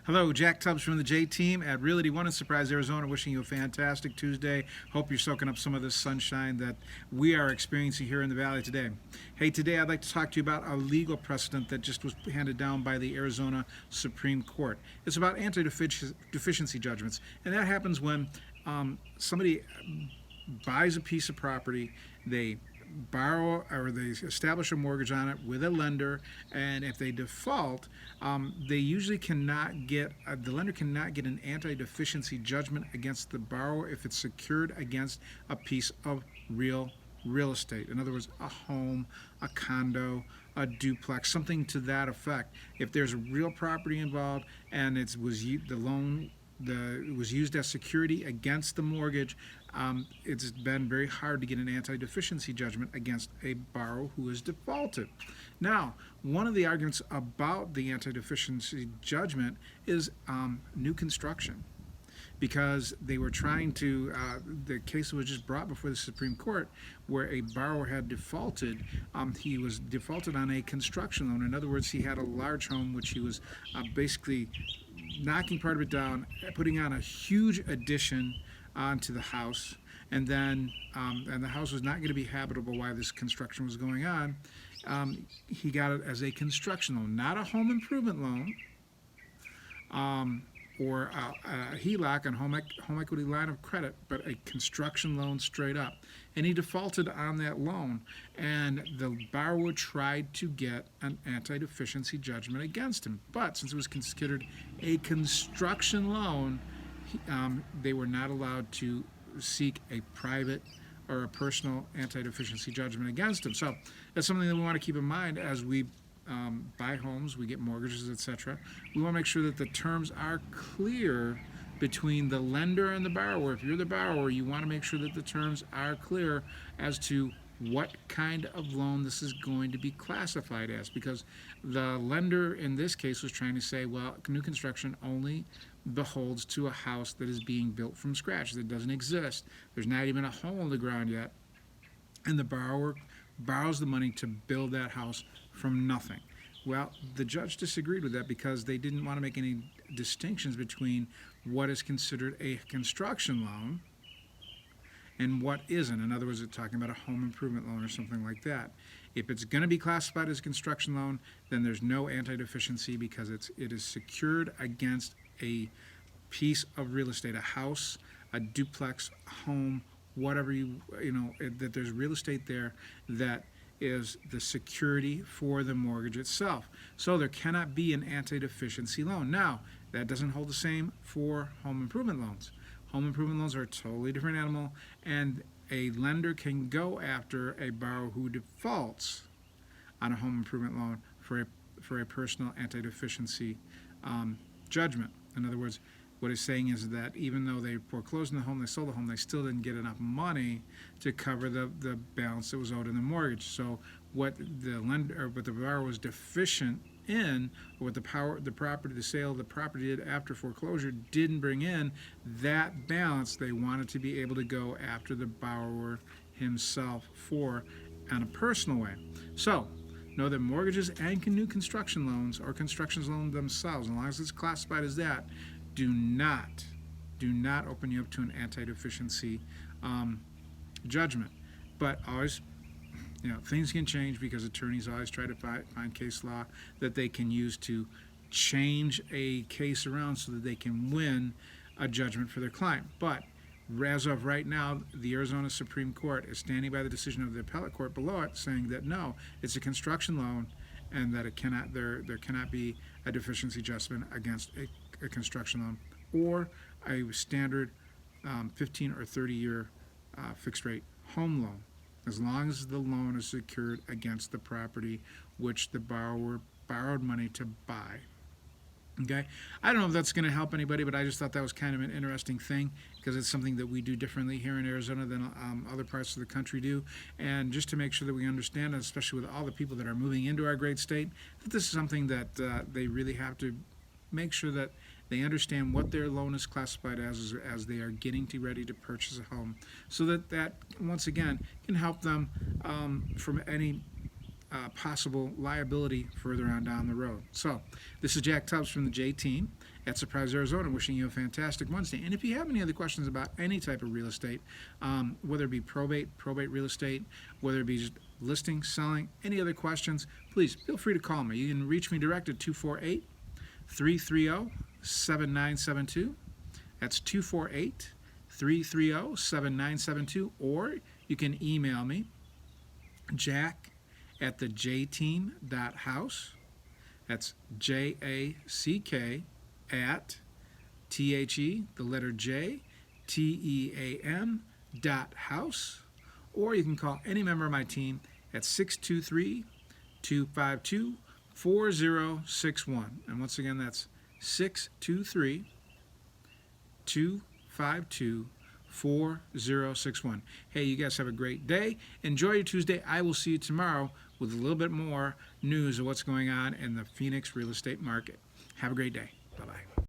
Hello, Jack Tubbs from the J Team at Realty One in Surprise, Arizona, wishing you a fantastic Tuesday. Hope you're soaking up some of this sunshine that we are experiencing here in the Valley today. Hey, today I'd like to talk to you about a legal precedent that just was handed down by the Arizona Supreme Court. It's about anti-deficiency judgments, and that happens when somebody buys a piece of property, they borrow or they establish a mortgage on it with a lender, and if they default, they usually cannot get the lender cannot get an anti-deficiency judgment against the borrower if it's secured against a piece of real estate. In other words, a home, a condo, a duplex, something to that effect. If there's a real property involved and it was used as security against the mortgage, it's been very hard to get an anti-deficiency judgment against a borrower who is defaulted. Now, one of the arguments about the anti-deficiency judgment is new construction, because they were trying to, the case was just brought before the Supreme Court where a borrower had defaulted. He was defaulted on a construction loan. In other words, he had a large home which he was basically knocking part of it down, putting on a huge addition onto the house, and then and the house was not going to be habitable while this construction was going on. He got it as a construction loan, not a home improvement loan, or a HELOC, and home equity line of credit, but a construction loan straight up. And he defaulted on that loan, and the borrower tried to get an anti-deficiency judgment against him. But since it was considered a construction loan, they were not allowed to seek a private or a personal anti-deficiency judgment against him. So that's something that we want to keep in mind as we buy homes, we get mortgages, etc. We want to make sure that the terms are clear between the lender and the borrower. If you're the borrower, you want to make sure that the terms are clear as to what kind of loan this is going to be classified as, because the lender in this case was trying to say, well, new construction only beholds to a house that is being built from scratch, that doesn't exist. There's not even a hole in the ground yet, and the borrower borrows the money to build that house from nothing. Well, the judge disagreed with that because they didn't want to make any distinctions between what is considered a construction loan and what isn't. In other words, it's talking about a home improvement loan or something like that. If it's going to be classified as a construction loan, then there's no anti-deficiency because it is secured against a piece of real estate, a house, a duplex, a home, whatever that there's real estate there that is the security for the mortgage itself. So there cannot be an anti-deficiency loan. Now, that doesn't hold the same for home improvement loans. Home improvement loans are a totally different animal, and a lender can go after a borrower who defaults on a home improvement loan for a personal anti-deficiency judgment. In other words, what it's saying is that even though they foreclosed on the home, they sold the home, they still didn't get enough money to cover the balance that was owed in the mortgage. So what the lender or what the borrower was deficient in, or what the sale of the property did after foreclosure didn't bring in that balance, they wanted to be able to go after the borrower himself for in a personal way. So know that mortgages and new construction loans, or construction loans themselves, as long as it's classified as that, do not open you up to an anti-deficiency judgment. But always, things can change because attorneys always try to find case law that they can use to change a case around so that they can win a judgment for their client. But as of right now, the Arizona Supreme Court is standing by the decision of the appellate court below it, saying that no, it's a construction loan, and that there cannot be a deficiency adjustment against a construction loan or a standard 15 or 30-year fixed rate home loan, as long as the loan is secured against the property which the borrower borrowed money to buy. Okay, I don't know if that's going to help anybody, but I just thought that was kind of an interesting thing because it's something that we do differently here in Arizona than other parts of the country do. And just to make sure that we understand, especially with all the people that are moving into our great state, that this is something that they really have to make sure that they understand what their loan is classified as they are getting ready to purchase a home, so that once again can help them from any possible liability further on down the road. So, this is Jack Tubbs from the J Team at Surprise, Arizona, wishing you a fantastic Wednesday. And if you have any other questions about any type of real estate, whether it be probate real estate, whether it be just listing, selling, any other questions, please feel free to call me. You can reach me direct at 248 330 7972. That's 248 330 7972. Or you can email me, Jack at the jteam.house. That's JACK at THE, the letter J, TEAM.house. Or you can call any member of my team at 623 252 4061. And once again, that's 623 252 4061. Hey, you guys have a great day. Enjoy your Tuesday. I will see you tomorrow with a little bit more news of what's going on in the Phoenix real estate market. Have a great day.